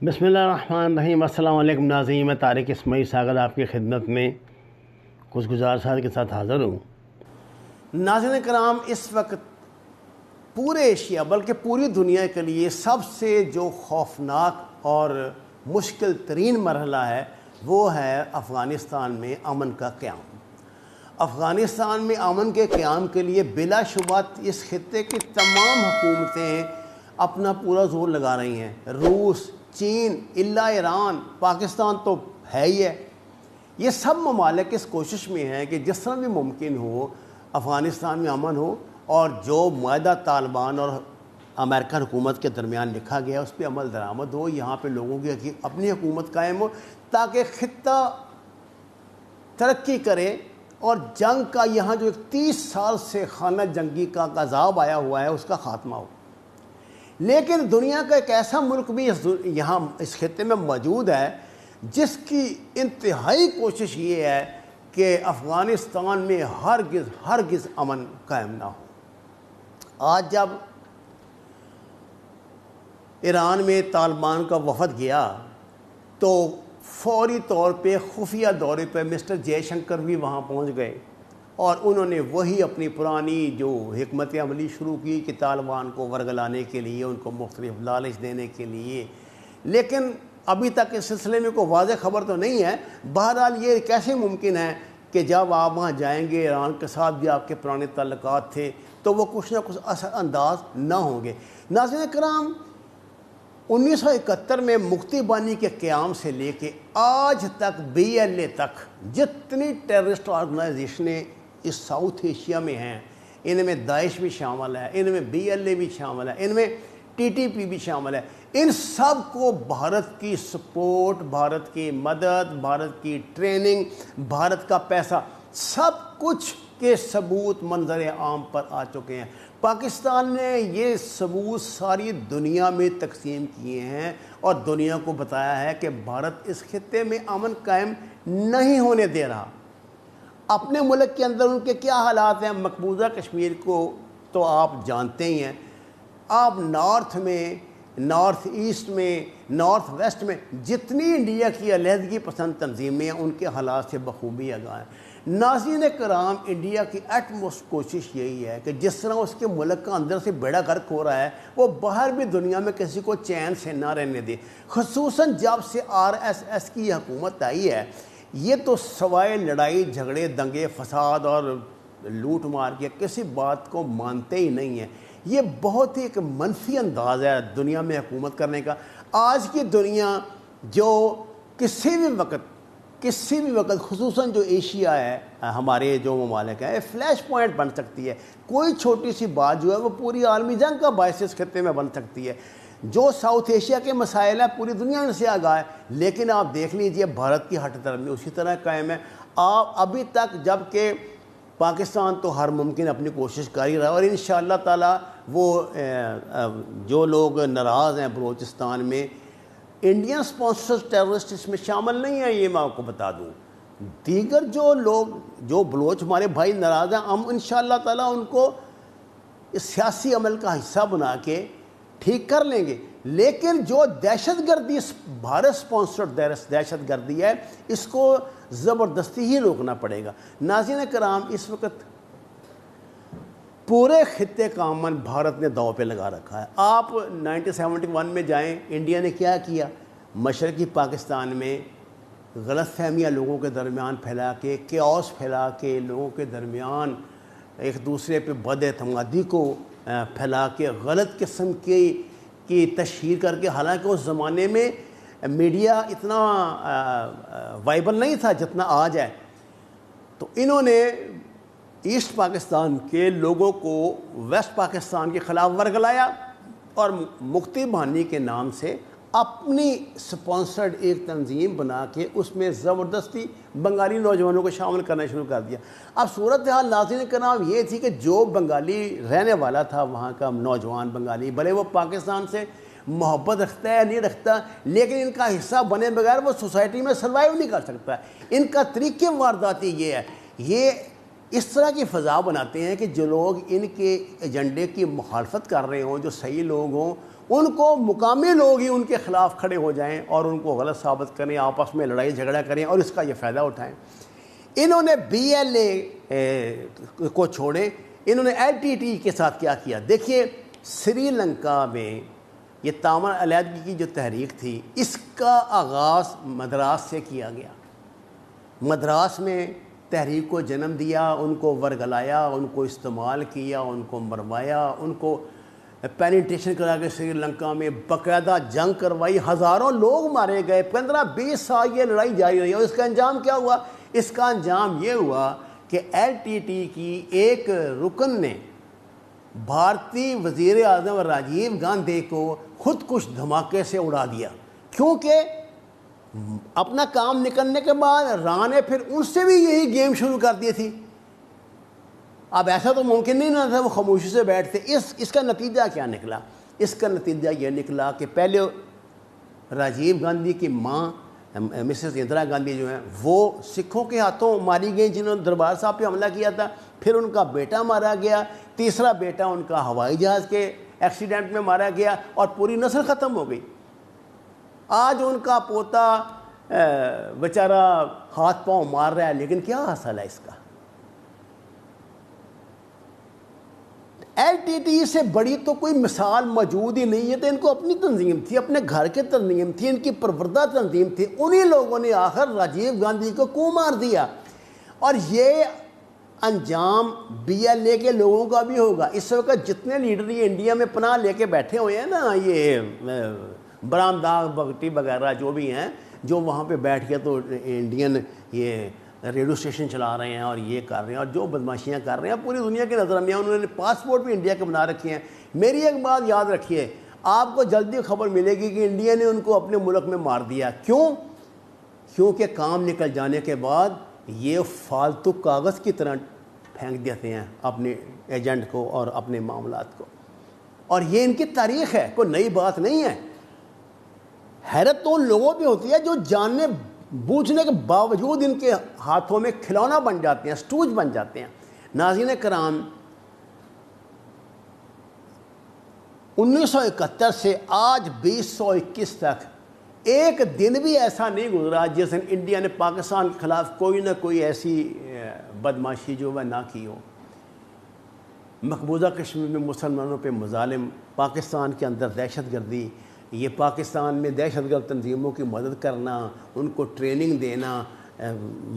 بسم اللہ الرحمن الرحیم۔ السلام علیکم ناظرین، میں طارق اسماعیل ساغر آپ کی خدمت میں کچھ گزارشات کے ساتھ حاضر ہوں۔ ناظرین کرام، اس وقت پورے ایشیا بلکہ پوری دنیا کے لیے سب سے جو خوفناک اور مشکل ترین مرحلہ ہے وہ ہے افغانستان میں امن کا قیام۔ افغانستان میں امن کے قیام کے لیے بلا شبہ اس خطے کی تمام حکومتیں اپنا پورا زور لگا رہی ہیں۔ روس، چین، الا ایران، پاکستان تو ہے ہی ہے۔ یہ سب ممالک اس کوشش میں ہیں کہ جس طرح بھی ممکن ہو افغانستان میں امن ہو، اور جو معاہدہ طالبان اور امریکن حکومت کے درمیان لکھا گیا اس پہ عمل درآمد ہو، یہاں پہ لوگوں کی اپنی حکومت قائم ہو تاکہ خطہ ترقی کرے اور جنگ کا یہاں جو 30 سال سے خانہ جنگی کا عذاب آیا ہوا ہے اس کا خاتمہ ہو۔ لیکن دنیا کا ایک ایسا ملک بھی یہاں اس خطے میں موجود ہے جس کی انتہائی کوشش یہ ہے کہ افغانستان میں ہرگز امن قائم نہ ہو۔ آج جب ایران میں طالبان کا وفد گیا تو فوری طور پہ خفیہ دورے پہ مسٹر جے شنکر بھی وہاں پہنچ گئے، اور انہوں نے وہی اپنی پرانی جو حکمت عملی شروع کی کہ طالبان کو ورگلانے کے لیے، ان کو مختلف لالچ دینے کے لیے۔ لیکن ابھی تک اس سلسلے میں کوئی واضح خبر تو نہیں ہے۔ بہرحال یہ کیسے ممکن ہے کہ جب آپ وہاں جائیں گے، ایران کے ساتھ بھی آپ کے پرانے تعلقات تھے، تو وہ کچھ نہ کچھ اثر انداز نہ ہوں گے۔ ناظرین کرام، 1971 میں مکتی بانی کے قیام سے لے کے آج تک BLA تک جتنی ٹیررسٹ آرگنائزیشنیں اس ساؤتھ ایشیا میں ہیں، ان میں داعش بھی شامل ہے، ان میں BLA بھی شامل ہے، ان میں TTP بھی شامل ہے، ان سب کو بھارت کی سپورٹ، بھارت کی مدد، بھارت کی ٹریننگ، بھارت کا پیسہ، سب کچھ کے ثبوت منظر عام پر آ چکے ہیں۔ پاکستان نے یہ ثبوت ساری دنیا میں تقسیم کیے ہیں اور دنیا کو بتایا ہے کہ بھارت اس خطے میں امن قائم نہیں ہونے دے رہا۔ اپنے ملک کے اندر ان کے کیا حالات ہیں، مقبوضہ کشمیر کو تو آپ جانتے ہی ہیں۔ آپ نارتھ میں، نارتھ ایسٹ میں، نارتھ ویسٹ میں جتنی انڈیا کی علیحدگی پسند تنظیمیں ہیں ان کے حالات سے بخوبی آگاہ ہیں۔ ناظرین کرام، انڈیا کی ایٹ موسٹ کوشش یہی ہے کہ جس طرح اس کے ملک کا اندر سے بیڑا غرق ہو رہا ہے، وہ باہر بھی دنیا میں کسی کو چین سے نہ رہنے دے۔ خصوصاً جب سے RSS کی حکومت آئی ہے، یہ تو سوائے لڑائی جھگڑے، دنگے فساد اور لوٹ مار کے کسی بات کو مانتے ہی نہیں ہیں۔ یہ بہت ہی ایک منفی انداز ہے دنیا میں حکومت کرنے کا۔ آج کی دنیا جو کسی بھی وقت خصوصاً جو ایشیا ہے، ہمارے جو ممالک ہیں، فلیش پوائنٹ بن سکتی ہے۔ کوئی چھوٹی سی بات جو ہے وہ پوری عالمی جنگ کا باعث اس خطے میں بن سکتی ہے۔ جو ساؤتھ ایشیا کے مسائل ہیں پوری دنیا ان سے آگاہ ہے، لیکن آپ دیکھ لیجئے بھارت کی ہٹ درمی اسی طرح قائم ہے۔ آپ ابھی تک، جب کہ پاکستان تو ہر ممکن اپنی کوشش کر ہی رہا ہے، اور انشاءاللہ تعالی وہ جو لوگ ناراض ہیں بلوچستان میں، انڈین سپانسر ٹیررسٹ اس میں شامل نہیں ہیں، یہ میں آپ کو بتا دوں۔ دیگر جو لوگ، جو بلوچ ہمارے بھائی ناراض ہیں، ہم انشاءاللہ تعالیٰ ان کو اس سیاسی عمل کا حصہ بنا کے ٹھیک کر لیں گے۔ لیکن جو دہشت گردی، بھارت سپانسرڈ دہشت گردی ہے، اس کو زبردستی ہی روکنا پڑے گا۔ ناظرین کرام، اس وقت پورے خطے کا امن بھارت نے داؤ پہ لگا رکھا ہے۔ آپ 1971 میں جائیں، انڈیا نے کیا کیا؟ مشرقی پاکستان میں غلط فہمیاں لوگوں کے درمیان پھیلا کے، کیوس پھیلا کے، لوگوں کے درمیان ایک دوسرے پہ بد اعتمادی کو پھیلا کے، غلط قسم کی تشہیر کر کے، حالانکہ اس زمانے میں میڈیا اتنا وائبل نہیں تھا جتنا آج ہے، تو انہوں نے ایسٹ پاکستان کے لوگوں کو ویسٹ پاکستان کے خلاف ورگلایا، اور مکتی بانی کے نام سے اپنی سپانسرڈ ایک تنظیم بنا کے اس میں زبردستی بنگالی نوجوانوں کو شامل کرنا شروع کر دیا۔ اب صورتحال ناظرین کرام یہ تھی کہ جو بنگالی رہنے والا تھا، وہاں کا نوجوان بنگالی، بھلے وہ پاکستان سے محبت رکھتا ہے نہیں رکھتا، لیکن ان کا حصہ بنے بغیر وہ سوسائٹی میں سروائیو نہیں کر سکتا۔ ان کا طریقے وارداتی یہ ہے، یہ اس طرح کی فضا بناتے ہیں کہ جو لوگ ان کے ایجنڈے کی مخالفت کر رہے ہوں، جو صحیح لوگ ہوں، ان کو مقامی لوگ ہی ان کے خلاف کھڑے ہو جائیں اور ان کو غلط ثابت کریں، آپس میں لڑائی جھگڑا کریں اور اس کا یہ فائدہ اٹھائیں۔ انہوں نے BLA کو چھوڑیں، انہوں نے LTTE کے ساتھ کیا کیا؟ دیکھیے سری لنکا میں یہ تامل علیحدگی کی جو تحریک تھی، اس کا آغاز مدراس سے کیا گیا۔ مدراس میں تحریک کو جنم دیا، ان کو ورگلایا، ان کو استعمال کیا، ان کو مروایا، ان کو پینیٹیشن کرا کے سری لنکا میں باقاعدہ جنگ کروائی، ہزاروں لوگ مارے گئے، 15-20 سال یہ لڑائی جاری رہی۔ اور اس کا انجام کیا ہوا؟ اس کا انجام یہ ہوا کہ LTTE کی ایک رکن نے بھارتی وزیر اعظم راجیو گاندھی کو خودکش دھماکے سے اڑا دیا، کیونکہ اپنا کام نکلنے کے بعد راہ نے پھر ان سے بھی یہی گیم شروع کر دی تھی۔ اب ایسا تو ممکن نہیں نہ تھا وہ خاموشی سے بیٹھتے۔ اس کا نتیجہ کیا نکلا؟ اس کا نتیجہ یہ نکلا کہ پہلے راجیو گاندھی کی ماں مسز اندرا گاندھی جو ہیں وہ سکھوں کے ہاتھوں ماری گئیں جنہوں نے دربار صاحب پہ حملہ کیا تھا، پھر ان کا بیٹا مارا گیا، تیسرا بیٹا ان کا ہوائی جہاز کے ایکسیڈنٹ میں مارا گیا اور پوری نسل ختم ہو گئی۔ آج ان کا پوتا بیچارہ ہاتھ پاؤں مار رہا ہے، لیکن کیا حاصل ہے اس کا؟ LTTE سے بڑی تو کوئی مثال موجود ہی نہیں ہے۔ تو ان کو اپنی تنظیم تھی، اپنے گھر کے تنظیم تھی، ان کی پروردہ تنظیم تھی، انہی لوگوں نے آخر راجیو گاندھی کو مار دیا۔ اور یہ انجام BLA کے لوگوں کا بھی ہوگا۔ اس وقت جتنے لیڈر یہ انڈیا میں پناہ لے کے بیٹھے ہوئے ہیں نا، یہ برام داغ بگٹی وغیرہ جو بھی ہیں، جو وہاں پہ بیٹھ کے تو انڈین یہ ریڈیو اسٹیشن چلا رہے ہیں اور یہ کر رہے ہیں اور جو بدماشیاں کر رہے ہیں پوری دنیا کے نظر میں، انہوں نے پاسپورٹ بھی انڈیا کے بنا رکھے ہیں۔ میری ایک بات یاد رکھیے، آپ کو جلدی خبر ملے گی کہ انڈیا نے ان کو اپنے ملک میں مار دیا۔ کیوں؟ کیونکہ کام نکل جانے کے بعد یہ فالتو کاغذ کی طرح پھینک دیتے ہیں اپنے ایجنٹ کو اور اپنے معاملات کو، اور یہ ان کی تاریخ ہے، کوئی نئی بات نہیں ہے۔ حیرت تو ان لوگوں پہ ہوتی ہے جو جاننے بوجھنے کے باوجود ان کے ہاتھوں میں کھلونا بن جاتے ہیں، سٹوج بن جاتے ہیں۔ ناظرین کرام، 1971 سے آج 2021 تک ایک دن بھی ایسا نہیں گزرا جس دن انڈیا نے پاکستان کے خلاف کوئی نہ کوئی ایسی بدماشی جو وہ نہ کی ہو۔ مقبوضہ کشمیر میں مسلمانوں پہ مظالم، پاکستان کے اندر دہشت گردی، یہ پاکستان میں دہشت گرد تنظیموں کی مدد کرنا، ان کو ٹریننگ دینا،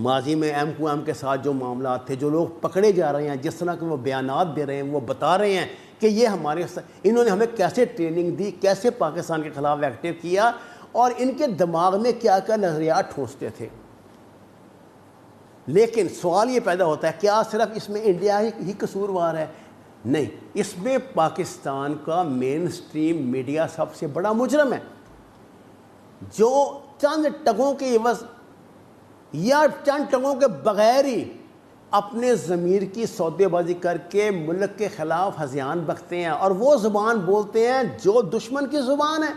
ماضی میں MQM کے ساتھ جو معاملات تھے، جو لوگ پکڑے جا رہے ہیں، جس طرح کے وہ بیانات دے رہے ہیں، وہ بتا رہے ہیں کہ یہ انہوں نے ہمیں کیسے ٹریننگ دی، کیسے پاکستان کے خلاف ایکٹیو کیا، اور ان کے دماغ میں کیا کیا نظریات ٹھونستے تھے۔ لیکن سوال یہ پیدا ہوتا ہے، کیا صرف اس میں انڈیا ہی قصوروار ہے؟ نہیں، اس میں پاکستان کا مین سٹریم میڈیا سب سے بڑا مجرم ہے، جو چند ٹگوں کے عوض یا چند ٹگوں کے بغیر ہی اپنے ضمیر کی سودے بازی کر کے ملک کے خلاف ہذیان بکتے ہیں، اور وہ زبان بولتے ہیں جو دشمن کی زبان ہے۔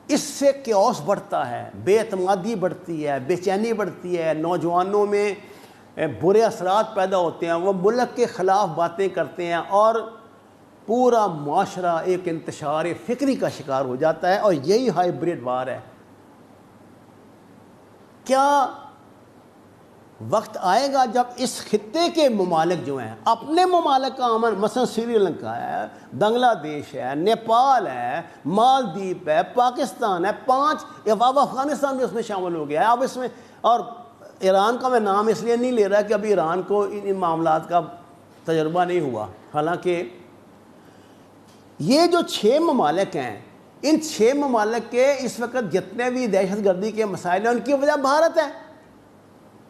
اس سے کیوس بڑھتا ہے، بے اعتمادی بڑھتی ہے، بے چینی بڑھتی ہے، نوجوانوں میں برے اثرات پیدا ہوتے ہیں، وہ ملک کے خلاف باتیں کرتے ہیں، اور پورا معاشرہ ایک انتشار فکری کا شکار ہو جاتا ہے، اور یہی ہائیبریڈ وار ہے۔ کیا وقت آئے گا جب اس خطے کے ممالک جو ہیں، اپنے ممالک کا امن، مثلا سری لنکا ہے، بنگلہ دیش ہے، نیپال ہے، مالدیپ ہے، پاکستان ہے، 5 اب افغانستان بھی اس میں شامل ہو گیا ہے اب اس میں، اور ایران کا میں نام اس لیے نہیں لے رہا کہ ابھی ایران کو ان معاملات کا تجربہ نہیں ہوا، حالانکہ یہ جو 6 ممالک ہیں، ان 6 ممالک کے اس وقت جتنے بھی دہشت گردی کے مسائل ہیں ان کی وجہ بھارت ہے۔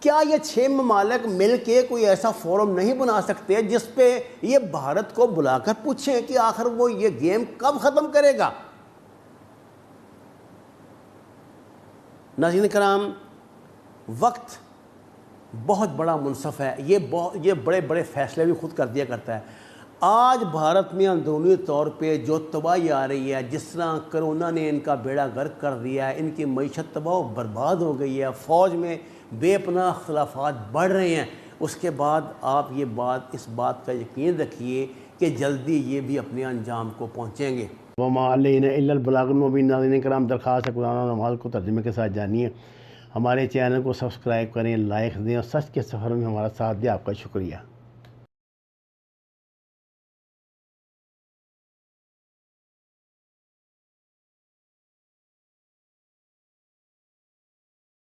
کیا یہ 6 ممالک مل کے کوئی ایسا فورم نہیں بنا سکتے جس پہ یہ بھارت کو بلا کر پوچھیں کہ آخر وہ یہ گیم کب ختم کرے گا؟ ناظرین کرام، وقت بہت بڑا منصف ہے، یہ بڑے بڑے فیصلے بھی خود کر دیا کرتا ہے۔ آج بھارت میں اندرونی طور پہ جو تباہی آ رہی ہے، جس طرح کرونا نے ان کا بیڑا غرق کر دیا ہے، ان کی معیشت تباہ و برباد ہو گئی ہے، فوج میں بے پناہ اختلافات بڑھ رہے ہیں، اس کے بعد آپ اس بات کا یقین رکھیے کہ جلدی یہ بھی اپنے انجام کو پہنچیں گے۔ وما علینا الا البلاغ المبین۔ ناظرین کرام، درخواست ہے قرآن اور نماز کو ترجمے کے ساتھ جانیے، ہمارے چینل کو سبسکرائب کریں، لائک دیں اور سچ کے سفر میں ہمارا ساتھ دیں۔ آپ کا شکریہ۔